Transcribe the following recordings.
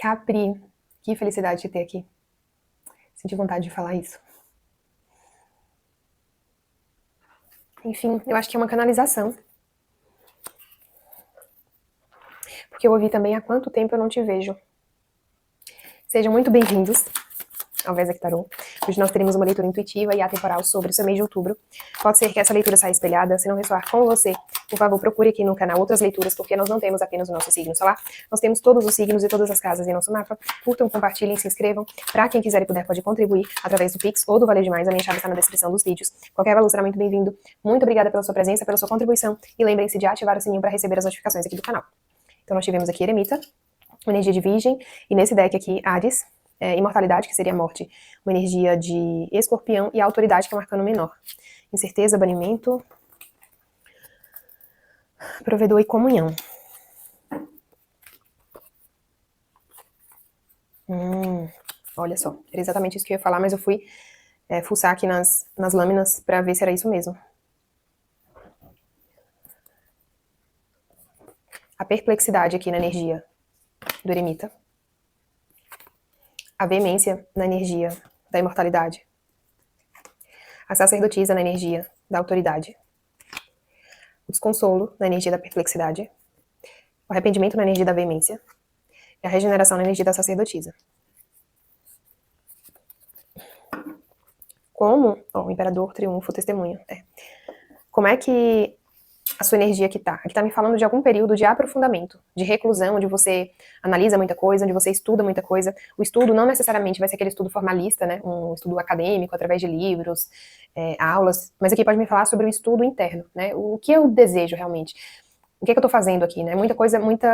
Capri, que felicidade de ter aqui. Senti vontade de falar isso. Enfim, eu acho que é uma canalização. Porque eu ouvi também há quanto tempo eu não te vejo. Sejam muito bem-vindos ao Vesa Tarot. Hoje nós teremos uma leitura intuitiva e atemporal sobre o seu mês de outubro. Pode ser que essa leitura saia espelhada. Se não ressoar com você, por favor, procure aqui no canal outras leituras, porque nós não temos apenas o nosso signo solar, nós temos todos os signos e todas as casas em nosso mapa. Curtam, compartilhem, se inscrevam. Para quem quiser e puder, pode contribuir através do Pix ou do Valeu Demais. A minha chave está na descrição dos vídeos. Qualquer valor será muito bem-vindo. Muito obrigada pela sua presença, pela sua contribuição. E lembrem-se de ativar o sininho para receber as notificações aqui do canal. Então nós tivemos aqui Eremita, uma energia de Virgem, e nesse deck aqui, Ares, imortalidade, que seria a morte, uma energia de Escorpião, e a autoridade, que é um arcano menor. Incerteza, banimento, provedor e comunhão. Olha só, era exatamente isso que eu ia falar, mas eu fui fuçar aqui nas lâminas pra ver se era isso mesmo. A perplexidade aqui na energia do Eremita. A veemência na energia da imortalidade. A sacerdotisa na energia da autoridade. O desconsolo na energia da perplexidade. O arrependimento na energia da veemência. E a regeneração na energia da sacerdotisa. Como, o imperador, triunfo, testemunho. Como é que a sua energia aqui tá? Aqui tá me falando de algum período de aprofundamento, de reclusão, onde você analisa muita coisa, onde você estuda muita coisa. O estudo não necessariamente vai ser aquele estudo formalista, né? Um estudo acadêmico, através de livros, aulas, mas aqui pode me falar sobre o estudo interno, né? O que eu desejo realmente. O que é que eu tô fazendo aqui, né? Muita coisa, muito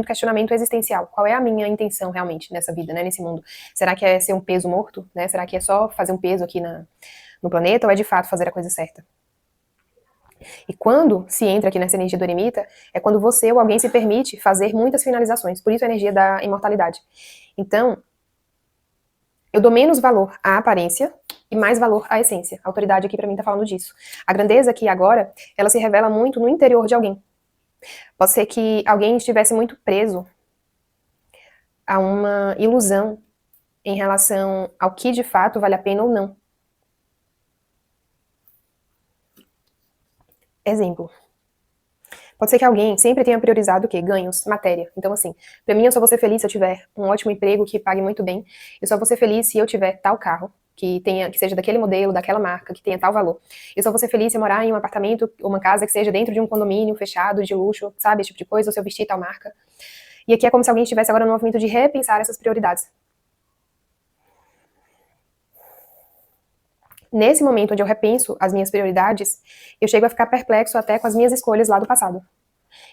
questionamento existencial. Qual é a minha intenção realmente nessa vida, né? Nesse mundo? Será que é ser um peso morto, né? Será que é só fazer um peso aqui no planeta, ou é de fato fazer a coisa certa? E quando se entra aqui nessa energia do Eremita, é quando você ou alguém se permite fazer muitas finalizações. Por isso a energia da imortalidade. Então, eu dou menos valor à aparência e mais valor à essência. A autoridade aqui pra mim tá falando disso. A grandeza aqui agora, ela se revela muito no interior de alguém. Pode ser que alguém estivesse muito preso a uma ilusão em relação ao que de fato vale a pena ou não. Exemplo. Pode ser que alguém sempre tenha priorizado o quê? Ganhos, matéria. Então, assim, pra mim eu só vou ser feliz se eu tiver um ótimo emprego que pague muito bem. Eu só vou ser feliz se eu tiver tal carro, que seja daquele modelo, daquela marca, que tenha tal valor. Eu só vou ser feliz se eu morar em um apartamento ou uma casa que seja dentro de um condomínio fechado, de luxo, sabe? Esse tipo de coisa, ou se eu vestir tal marca. E aqui é como se alguém estivesse agora no movimento de repensar essas prioridades. Nesse momento onde eu repenso as minhas prioridades, eu chego a ficar perplexo até com as minhas escolhas lá do passado.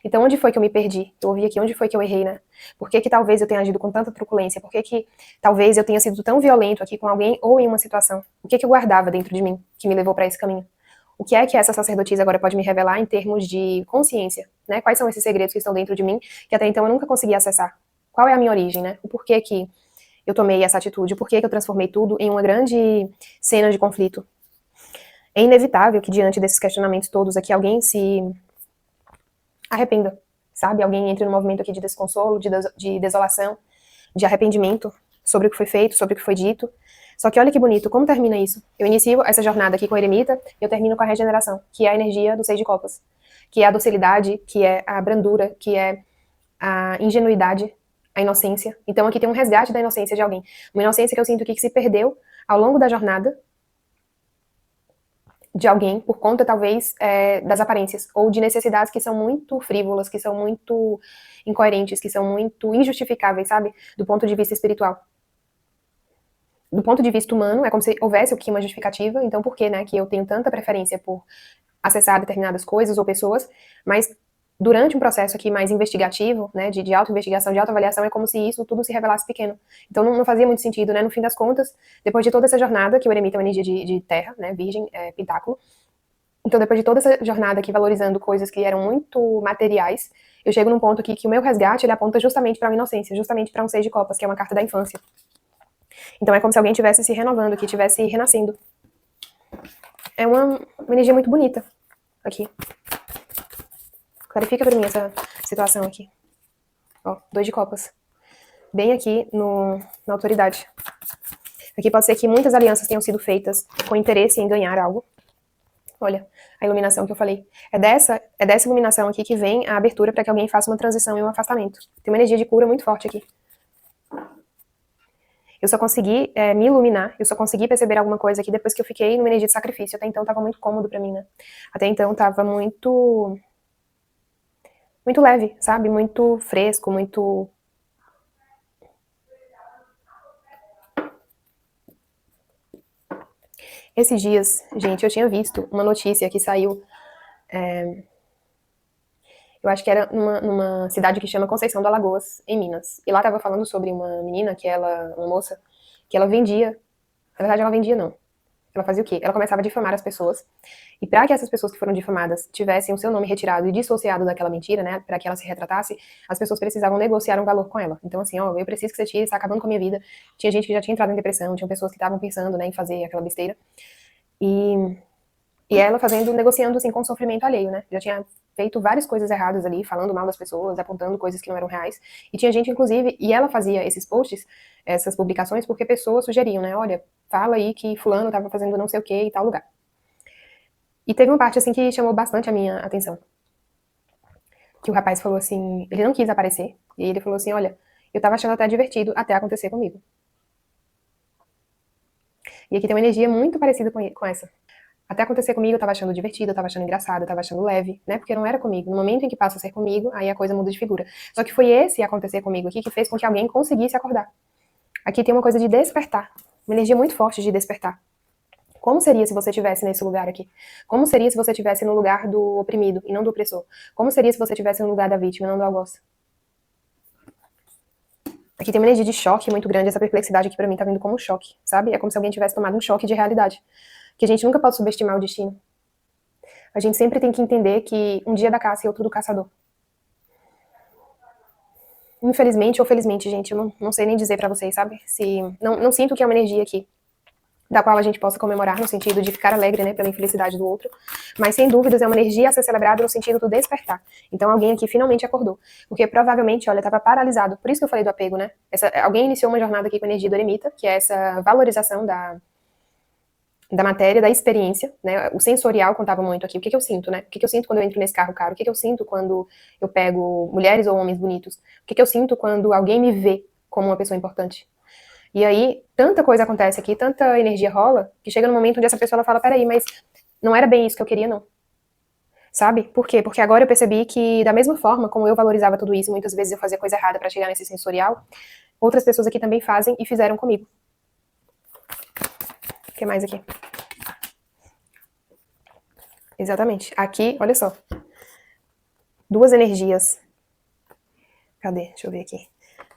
Então, onde foi que eu me perdi? Eu ouvi aqui, onde foi que eu errei, né? Por que talvez eu tenha agido com tanta truculência? Por que talvez eu tenha sido tão violento aqui com alguém ou em uma situação? O que eu guardava dentro de mim que me levou para esse caminho? O que é que essa sacerdotisa agora pode me revelar em termos de consciência, né? Quais são esses segredos que estão dentro de mim que até então eu nunca consegui acessar? Qual é a minha origem, né? O porquê que eu tomei essa atitude? O porquê que eu transformei tudo em uma grande cena de conflito? É inevitável que diante desses questionamentos todos aqui alguém se arrependa, sabe? Alguém entre no movimento aqui de desconsolo, de desolação, de arrependimento sobre o que foi feito, sobre o que foi dito. Só que olha que bonito, como termina isso? Eu inicio essa jornada aqui com a Eremita e eu termino com a regeneração, que é a energia do 6 de copas, que é a docilidade, que é a brandura, que é a ingenuidade, a inocência. Então aqui tem um resgate da inocência de alguém. Uma inocência que eu sinto aqui que se perdeu ao longo da jornada de alguém por conta, talvez, das aparências, ou de necessidades que são muito frívolas, que são muito incoerentes, que são muito injustificáveis, sabe? Do ponto de vista espiritual. Do ponto de vista humano, é como se houvesse aqui uma justificativa, então por que, né, que eu tenho tanta preferência por acessar determinadas coisas ou pessoas, mas durante um processo aqui mais investigativo, né, de auto-investigação, de autoavaliação, é como se isso tudo se revelasse pequeno. Então não fazia muito sentido, né, no fim das contas, depois de toda essa jornada, que o Eremita é uma energia de terra, né, virgem, pentáculo, então depois de toda essa jornada aqui valorizando coisas que eram muito materiais, eu chego num ponto aqui que o meu resgate, ele aponta justamente para uma inocência, justamente para um 6 de copas, que é uma carta da infância. Então é como se alguém estivesse se renovando aqui, estivesse renascendo. É uma energia muito bonita aqui. Clarifica pra mim essa situação aqui. Ó, 2 de copas. bem aqui na autoridade. Aqui pode ser que muitas alianças tenham sido feitas com interesse em ganhar algo. Olha, a iluminação que eu falei. É dessa iluminação aqui que vem a abertura para que alguém faça uma transição e um afastamento. Tem uma energia de cura muito forte aqui. Eu só consegui me iluminar, eu só consegui perceber alguma coisa aqui depois que eu fiquei numa energia de sacrifício. Até então tava muito cômodo pra mim, né? Até então tava muito leve, sabe? Muito fresco, muito... Esses dias, gente, eu tinha visto uma notícia que saiu, eu acho que era numa cidade que chama Conceição do Alagoas, em Minas. E lá tava falando sobre uma menina, uma moça, que ela vendia, na verdade ela vendia não. Ela fazia o quê? Ela começava a difamar as pessoas. E para que essas pessoas que foram difamadas tivessem o seu nome retirado e dissociado daquela mentira, né, para que ela se retratasse, as pessoas precisavam negociar um valor com ela. Então, assim, ó, eu preciso que você tire, está acabando com a minha vida. Tinha gente que já tinha entrado em depressão, tinha pessoas que estavam pensando, né, em fazer aquela besteira. E ela negociando, assim, com sofrimento alheio, né? Já tinha feito várias coisas erradas ali, falando mal das pessoas, apontando coisas que não eram reais. E tinha gente, inclusive, e ela fazia esses posts, essas publicações, porque pessoas sugeriam, né, olha, fala aí que fulano estava fazendo não sei o que em tal lugar. E teve uma parte, assim, que chamou bastante a minha atenção. Que o rapaz falou assim, ele não quis aparecer, e ele falou assim, olha, eu tava achando até divertido até acontecer comigo. E aqui tem uma energia muito parecida com essa. Até acontecer comigo, eu tava achando divertido, eu tava achando engraçado, eu tava achando leve, né? Porque não era comigo. No momento em que passa a ser comigo, aí a coisa muda de figura. Só que foi esse acontecer comigo aqui que fez com que alguém conseguisse acordar. Aqui tem uma coisa de despertar. Uma energia muito forte de despertar. Como seria se você estivesse nesse lugar aqui? Como seria se você estivesse no lugar do oprimido e não do opressor? Como seria se você estivesse no lugar da vítima e não do algoz? Aqui tem uma energia de choque muito grande. Essa perplexidade aqui pra mim tá vindo como um choque, sabe? É como se alguém tivesse tomado um choque de realidade. Que a gente nunca pode subestimar o destino. A gente sempre tem que entender que um dia é da caça e outro do caçador. Infelizmente ou felizmente, gente, eu não sei nem dizer pra vocês, sabe? Não sinto que é uma energia aqui da qual a gente possa comemorar no sentido de ficar alegre, né, pela infelicidade do outro, mas sem dúvidas é uma energia a ser celebrada no sentido do despertar. Então alguém aqui finalmente acordou, porque provavelmente, olha, estava paralisado. Por isso que eu falei do apego, né? Alguém iniciou uma jornada aqui com a energia do eremita, que é essa valorização da matéria, da experiência, né? O sensorial contava muito aqui. O que eu sinto, né? O que eu sinto quando eu entro nesse carro caro? O que eu sinto quando eu pego mulheres ou homens bonitos? O que eu sinto quando alguém me vê como uma pessoa importante? E aí, tanta coisa acontece aqui, tanta energia rola, que chega no momento onde essa pessoa ela fala, peraí, mas não era bem isso que eu queria, não. Sabe? Por quê? Porque agora eu percebi que, da mesma forma como eu valorizava tudo isso, muitas vezes eu fazia coisa errada pra chegar nesse sensorial, outras pessoas aqui também fazem e fizeram comigo. O que mais aqui? Exatamente. Aqui, olha só. Duas energias. Cadê? Deixa eu ver aqui.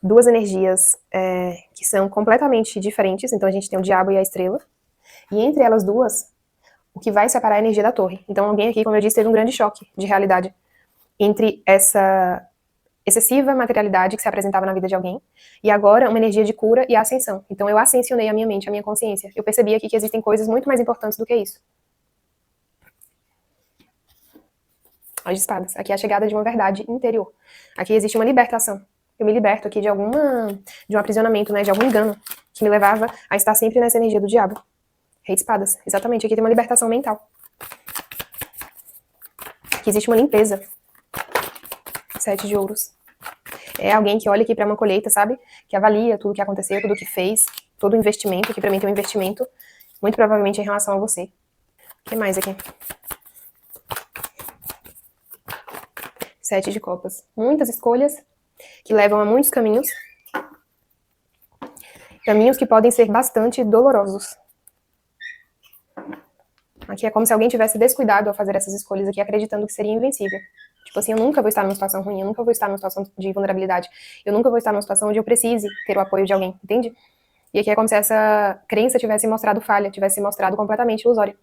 Duas energias que são completamente diferentes. Então a gente tem o diabo e a estrela. E entre elas duas, o que vai separar é a energia da torre. Então alguém aqui, como eu disse, teve um grande choque de realidade entre essa excessiva materialidade que se apresentava na vida de alguém e agora uma energia de cura e ascensão. Então eu ascensionei a minha mente, a minha consciência. Eu percebi aqui que existem coisas muito mais importantes do que isso. As espadas. Aqui é a chegada de uma verdade interior. Aqui existe uma libertação. Eu me liberto aqui de um aprisionamento, né, de algum engano que me levava a estar sempre nessa energia do diabo. Rei de espadas. Exatamente. Aqui tem uma libertação mental. Aqui existe uma limpeza. 7 de ouros. É alguém que olha aqui para uma colheita, sabe? Que avalia tudo que aconteceu, tudo que fez, todo o investimento, que para mim tem um investimento, muito provavelmente em relação a você. O que mais aqui? 7 de copas. Muitas escolhas que levam a muitos caminhos. Caminhos que podem ser bastante dolorosos. Aqui é como se alguém tivesse descuidado ao fazer essas escolhas aqui, acreditando que seria invencível. Tipo assim, eu nunca vou estar numa situação ruim, eu nunca vou estar numa situação de vulnerabilidade, eu nunca vou estar numa situação onde eu precise ter o apoio de alguém, entende? E aqui é como se essa crença tivesse mostrado falha, tivesse mostrado completamente ilusória.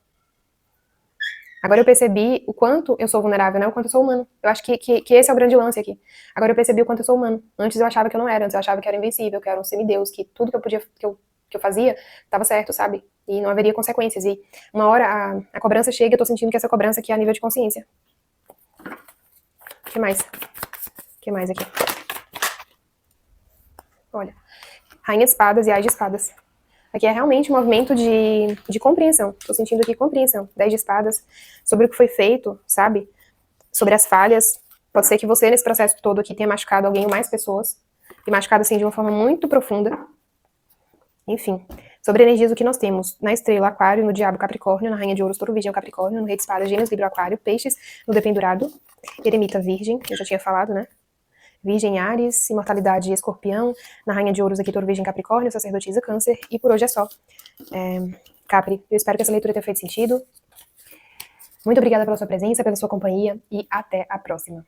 Agora eu percebi o quanto eu sou vulnerável, né? O quanto eu sou humano. Eu acho que esse é o grande lance aqui. Agora eu percebi o quanto eu sou humano. Antes eu achava que eu não era, antes eu achava que eu era invencível, que eu era um semideus, que tudo que eu podia, que eu fazia, estava certo, sabe? E não haveria consequências. E uma hora a cobrança chega e eu tô sentindo que essa cobrança aqui é a nível de consciência. O que mais? O que mais aqui? Olha, Rainha de Espadas e Ás de Espadas. Aqui é realmente um movimento de compreensão. Tô sentindo aqui compreensão. 10 de Espadas, sobre o que foi feito, sabe? Sobre as falhas. Pode ser que você, nesse processo todo aqui, tenha machucado alguém ou mais pessoas. E machucado, assim, de uma forma muito profunda. Enfim, sobre energias, o que nós temos na estrela Aquário, no Diabo Capricórnio, na Rainha de Ouros, Touro Virgem Capricórnio, no Rei de Espadas, Gêmeos, Libra Aquário, Peixes, no Dependurado, Eremita Virgem, eu já tinha falado, né? Virgem, Áries, Imortalidade, Escorpião, na Rainha de Ouros aqui, Touro Virgem Capricórnio, Sacerdotisa, Câncer, e por hoje é só. Capri, eu espero que essa leitura tenha feito sentido. Muito obrigada pela sua presença, pela sua companhia, e até a próxima.